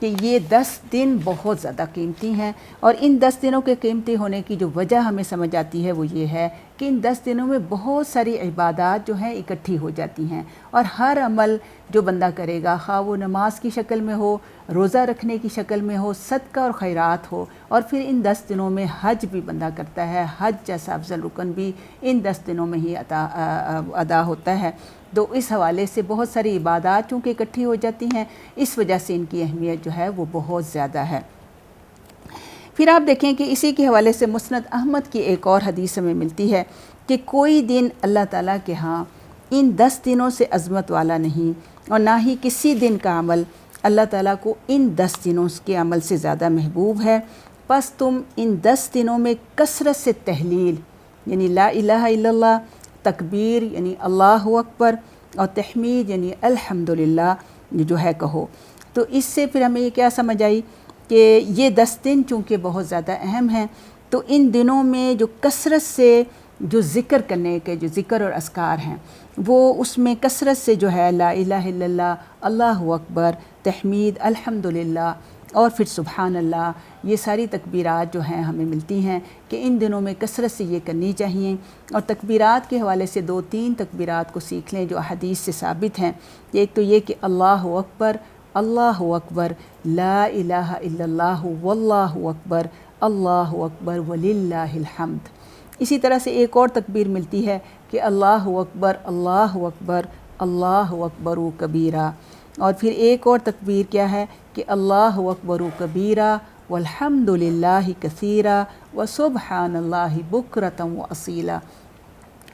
کہ یہ 10 دن بہت زیادہ قیمتی ہیں، اور ان 10 دنوں کے قیمتی ہونے کی جو وجہ ہمیں سمجھ آتی ہے وہ یہ ہے کہ ان 10 دنوں میں بہت ساری عبادات جو ہیں اکٹھی ہو جاتی ہیں، اور ہر عمل جو بندہ کرے گا، خواہ وہ نماز کی شکل میں ہو، روزہ رکھنے کی شکل میں ہو، صدقہ اور خیرات ہو، اور پھر ان 10 دنوں میں حج بھی بندہ کرتا ہے، حج جیسا افضل رکن بھی ان 10 دنوں میں ہی ادا ہوتا ہے۔ تو اس حوالے سے بہت ساری عبادات چونکہ اکٹھی ہو جاتی ہیں، اس وجہ سے ان کی اہمیت جو ہے وہ بہت زیادہ ہے۔ پھر آپ دیکھیں کہ اسی کے حوالے سے مسند احمد کی ایک اور حدیث ہمیں ملتی ہے کہ کوئی دن اللہ تعالیٰ کے ہاں ان 10 دنوں سے عظمت والا نہیں، اور نہ ہی کسی دن کا عمل اللہ تعالیٰ کو ان 10 دنوں کے عمل سے زیادہ محبوب ہے۔ پس تم ان 10 دنوں میں کثرت سے تحلیل یعنی لا الہ الا اللہ، تکبیر یعنی اللہ اکبر، اور تحمید یعنی الحمدللہ جو ہے کہو۔ تو اس سے پھر ہمیں یہ کیا سمجھ آئی کہ یہ 10 دن چونکہ بہت زیادہ اہم ہیں، تو ان دنوں میں جو کثرت سے جو ذکر کرنے کے جو ذکر اور اذکار ہیں، وہ اس میں کثرت سے جو ہے لا الہ الا اللہ، اللہ اکبر، تحمید، الحمدللہ، اور پھر سبحان اللہ، یہ ساری تکبیرات جو ہیں ہمیں ملتی ہیں کہ ان دنوں میں کثرت سے یہ کرنی چاہیے۔ اور تکبیرات کے حوالے سے 2-3 تکبیرات کو سیکھ لیں جو احادیث سے ثابت ہیں۔ ایک تو یہ کہ اللہ اکبر، لا الہ الا اللہ، واللہ اکبر، اللہ اکبر وللہ الحمد۔ اسی طرح سے ایک اور تکبیر ملتی ہے کہ اللہ اکبر، اللہ اکبر، اللہ اکبر کبیرہ، اور پھر ایک اور تکبیر کیا ہے کہ اللہ اکبر کبیرہ والحمد للہ کثیرہ وسبحان اللہ بکرۃ واصیلا۔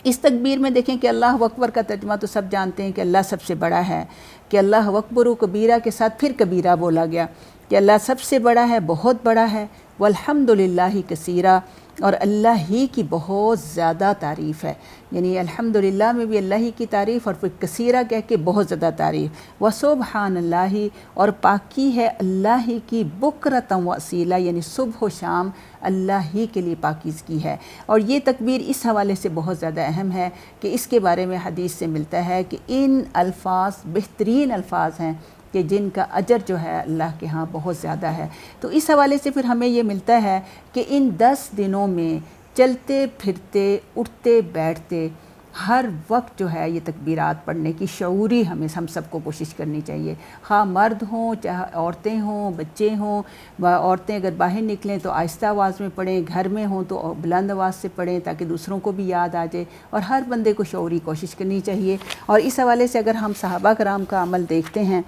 اس تکبیر میں دیکھیں کہ اللہ اکبر کا ترجمہ تو سب جانتے ہیں کہ اللہ سب سے بڑا ہے، کہ اللہ اکبر و کبیرہ کے ساتھ پھر کبیرہ بولا گیا کہ اللہ سب سے بڑا ہے، بہت بڑا ہے، والحمد للہ کثیرہ، اور اللہ ہی کی بہت زیادہ تعریف ہے، یعنی الحمدللہ میں بھی اللہ ہی کی تعریف، اور پھر کثیرہ کہہ کے بہت زیادہ تعریف، وسبحان اللہ، اور پاکی ہے اللہ ہی کی، بکرۃ واصیلا، یعنی صبح و شام اللہ ہی کے لیے پاکیزگی ہے۔ اور یہ تکبیر اس حوالے سے بہت زیادہ اہم ہے کہ اس کے بارے میں حدیث سے ملتا ہے کہ ان الفاظ بہترین الفاظ ہیں کہ جن کا اجر جو ہے اللہ کے ہاں بہت زیادہ ہے۔ تو اس حوالے سے پھر ہمیں یہ ملتا ہے کہ ان 10 دنوں میں چلتے پھرتے، اٹھتے بیٹھتے، ہر وقت جو ہے یہ تکبیرات پڑھنے کی شعوری ہم سب کو کوشش کرنی چاہیے، خواہ مرد ہوں چاہے عورتیں ہوں، بچے ہوں۔ عورتیں اگر باہر نکلیں تو آہستہ آواز میں پڑھیں، گھر میں ہوں تو بلند آواز سے پڑھیں تاکہ دوسروں کو بھی یاد آ جائے، اور ہر بندے کو شعوری کوشش کرنی چاہیے۔ اور اس حوالے سے اگر ہم صحابہ کرام کا عمل دیکھتے ہیں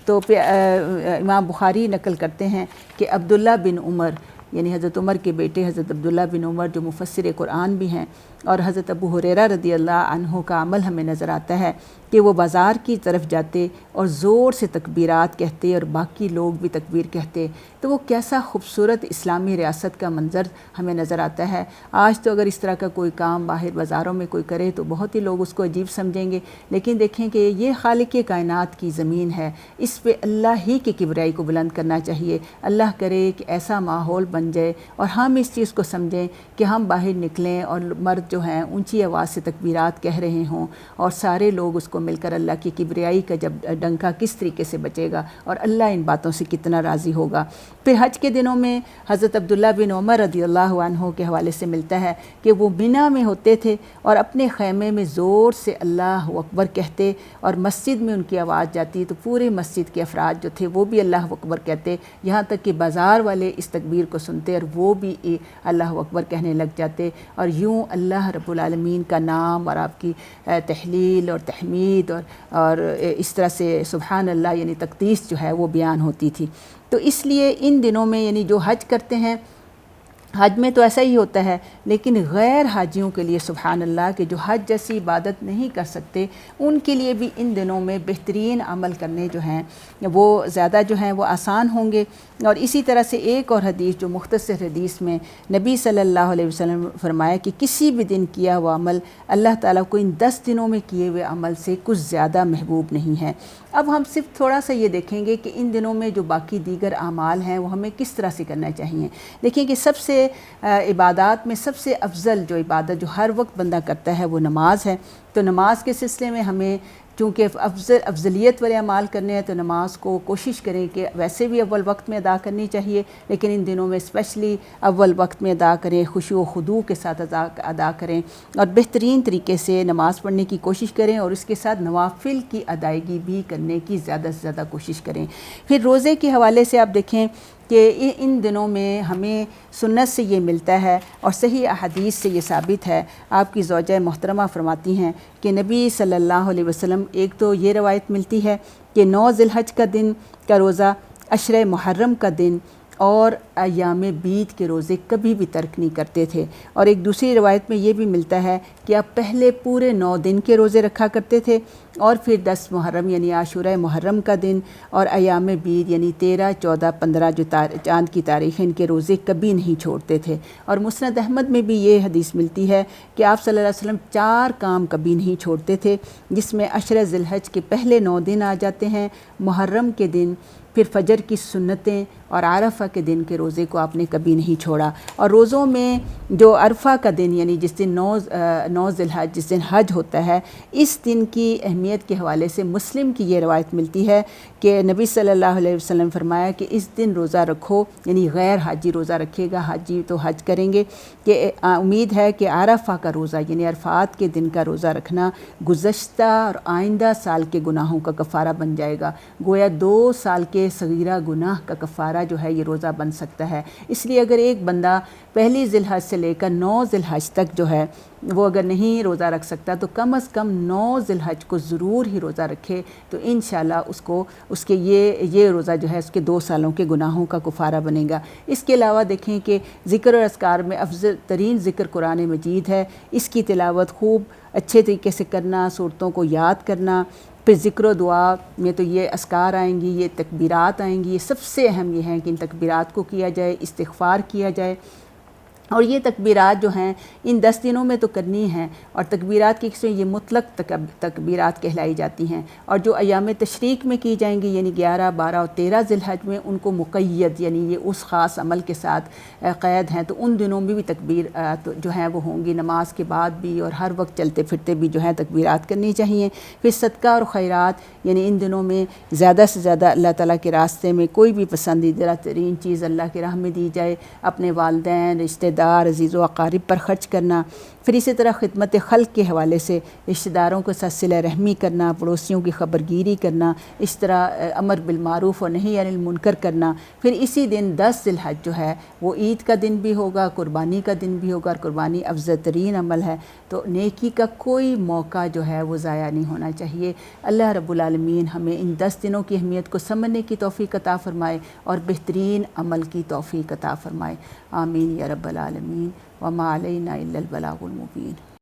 تو امام بخاری نقل کرتے ہیں کہ عبداللہ بن عمر، یعنی حضرت عمر کے بیٹے حضرت عبداللہ بن عمر جو مفسر قرآن بھی ہیں، اور حضرت ابو ہریرہ رضی اللہ عنہ کا عمل ہمیں نظر آتا ہے کہ وہ بازار کی طرف جاتے اور زور سے تکبیرات کہتے اور باقی لوگ بھی تکبیر کہتے۔ تو وہ کیسا خوبصورت اسلامی ریاست کا منظر ہمیں نظر آتا ہے۔ آج تو اگر اس طرح کا کوئی کام باہر بازاروں میں کوئی کرے تو بہت ہی لوگ اس کو عجیب سمجھیں گے، لیکن دیکھیں کہ یہ خالق کائنات کی زمین ہے، اس پہ اللہ ہی کی کبریائی کو بلند کرنا چاہیے۔ اللہ کرے کہ ایسا ماحول بن جائے اور ہم اس چیز کو سمجھیں کہ ہم باہر نکلیں اور مرد جو ہیں اونچی آواز سے تکبیرات کہہ رہے ہوں، اور سارے لوگ اس کو مل کر اللہ کی کبریائی کا جب ڈنکا کس طریقے سے بچے گا، اور اللہ ان باتوں سے کتنا راضی ہوگا۔ پھر حج کے دنوں میں حضرت عبداللہ بن عمر رضی اللہ عنہ کے حوالے سے ملتا ہے کہ وہ مینا میں ہوتے تھے اور اپنے خیمے میں زور سے اللہ اکبر کہتے، اور مسجد میں ان کی آواز جاتی تو پورے مسجد کے افراد جو تھے وہ بھی اللہ اکبر کہتے، یہاں تک کہ بازار والے اس تکبیر کو سنتے اور وہ بھی اللہ اکبر کہنے لگ جاتے، اور یوں اللہ رب العالمین کا نام اور آپ کی تحلیل اور تحمید اور اس طرح سے سبحان اللہ یعنی تقدیس جو ہے وہ بیان ہوتی تھی۔ تو اس لیے ان دنوں میں یعنی جو حج کرتے ہیں، حج میں تو ایسا ہی ہوتا ہے، لیکن غیر حاجیوں کے لیے سبحان اللہ کہ جو حج جیسی عبادت نہیں کر سکتے، ان کے لیے بھی ان دنوں میں بہترین عمل کرنے جو ہیں وہ زیادہ جو ہیں وہ آسان ہوں گے۔ اور اسی طرح سے ایک اور حدیث جو مختصر حدیث میں نبی صلی اللہ علیہ وسلم فرمایا کہ کسی بھی دن کیا ہوا عمل اللہ تعالیٰ کو ان 10 دنوں میں کیے ہوئے عمل سے کچھ زیادہ محبوب نہیں ہے۔ اب ہم صرف تھوڑا سا یہ دیکھیں گے کہ ان دنوں میں جو باقی دیگر اعمال ہیں وہ ہمیں کس طرح سے کرنا چاہیے۔ دیکھیں کہ سب سے عبادات میں سب سے افضل جو عبادت جو ہر وقت بندہ کرتا ہے وہ نماز ہے۔ تو نماز کے سلسلے میں ہمیں چونکہ افضلیت والے اعمال کرنے ہیں تو نماز کو کوشش کریں کہ ویسے بھی اول وقت میں ادا کرنی چاہیے، لیکن ان دنوں میں اسپیشلی اول وقت میں ادا کریں، خشوع و خضوع کے ساتھ ادا کریں اور بہترین طریقے سے نماز پڑھنے کی کوشش کریں، اور اس کے ساتھ نوافل کی ادائیگی بھی کرنے کی زیادہ سے زیادہ کوشش کریں۔ پھر روزے کے حوالے سے آپ دیکھیں کہ ان دنوں میں ہمیں سنت سے یہ ملتا ہے اور صحیح احادیث سے یہ ثابت ہے۔ آپ کی زوجہ محترمہ فرماتی ہیں کہ نبی صلی اللہ علیہ وسلم، ایک تو یہ روایت ملتی ہے کہ 9 ذی الحج کا دن کا روزہ، عشرہ محرم کا دن اور ایام بیت کے روزے کبھی بھی ترک نہیں کرتے تھے، اور ایک دوسری روایت میں یہ بھی ملتا ہے کہ آپ پہلے پورے 9 دن کے روزے رکھا کرتے تھے اور پھر 10 محرم یعنی عاشورہ محرم کا دن اور ایام بیت یعنی 13، 14، 15 جو چاند کی تاریخ ان کے روزے کبھی نہیں چھوڑتے تھے۔ اور مسند احمد میں بھی یہ حدیث ملتی ہے کہ آپ صلی اللہ علیہ وسلم 4 کام کبھی نہیں چھوڑتے تھے، جس میں عشرہ ذی الحج کے پہلے 9 دن آ جاتے ہیں، محرم کے دن، پھر فجر کی سنتیں اور عرفہ کے دن کے روزے کو آپ نے کبھی نہیں چھوڑا۔ اور روزوں میں جو عرفہ کا دن یعنی جس دن 9 ذی الحج جس دن حج ہوتا ہے، اس دن کی اہمیت کے حوالے سے مسلم کی یہ روایت ملتی ہے کہ نبی صلی اللہ علیہ وسلم فرمایا کہ اس دن روزہ رکھو، یعنی غیر حاجی روزہ رکھے گا، حاجی تو حج کریں گے، کہ امید ہے کہ عرفہ کا روزہ یعنی عرفات کے دن کا روزہ رکھنا گزشتہ اور آئندہ سال کے گناہوں کا کفارہ بن جائے گا۔ گویا 2 سال کے صغیرہ گناہ کا کفارہ جو ہے یہ روزہ بن سکتا ہے۔ اس لیے اگر ایک بندہ پہلی ذی الحج سے لے کر 9 ذی الحج تک جو ہے وہ اگر نہیں روزہ رکھ سکتا تو کم از کم 9 ذی الحج کو ضرور ہی روزہ رکھے، تو انشاءاللہ اس کے یہ روزہ جو ہے اس کے 2 سالوں کے گناہوں کا کفارہ بنے گا۔ اس کے علاوہ دیکھیں کہ ذکر اور اذکار میں افضل ترین ذکر قرآن مجید ہے، اس کی تلاوت خوب اچھے طریقے سے کرنا، صورتوں کو یاد کرنا، پھر ذکر و دعا میں تو یہ اذکار آئیں گی، یہ تکبیرات آئیں گی، یہ سب سے اہم یہ ہیں کہ ان تکبیرات کو کیا جائے، استغفار کیا جائے، اور یہ تکبیرات جو ہیں ان 10 دنوں میں تو کرنی ہیں، اور تکبیرات کی قسمیں یہ مطلق تکبیرات کہلائی جاتی ہیں، اور جو ایام تشریق میں کی جائیں گی یعنی 11، 12 اور 13 ذی الحج میں ان کو مقید یعنی یہ اس خاص عمل کے ساتھ قید ہیں، تو ان دنوں میں بھی تکبیرات جو ہیں وہ ہوں گی، نماز کے بعد بھی اور ہر وقت چلتے پھرتے بھی جو ہیں تکبیرات کرنی چاہیے۔ پھر صدقہ اور خیرات یعنی ان دنوں میں زیادہ سے زیادہ اللہ تعالیٰ کے راستے میں کوئی بھی پسندیدہ ترین چیز اللہ کی راہ میں دی جائے، اپنے والدین، رشتہ دار، عزیز و اقارب پر خرچ کرنا۔ پھر اسی طرح خدمت خلق کے حوالے سے رشتہ داروں کے ساتھ صلہ رحمی کرنا، پڑوسیوں کی خبرگیری کرنا، اس طرح امر بالمعروف اور نہی عن المنکر کرنا۔ پھر اسی دن 10 ذی الحج جو ہے وہ عید کا دن بھی ہوگا، قربانی کا دن بھی ہوگا، اور قربانی افضل ترین عمل ہے، تو نیکی کا کوئی موقع جو ہے وہ ضائع نہیں ہونا چاہیے۔ اللہ رب العالمین ہمیں ان 10 دنوں کی اہمیت کو سمجھنے کی توفیق عطا فرمائے اور بہترین عمل کی توفیق عطا فرمائے، آمین یا رب العالمین۔ وما علینا الا البلاغ المبین۔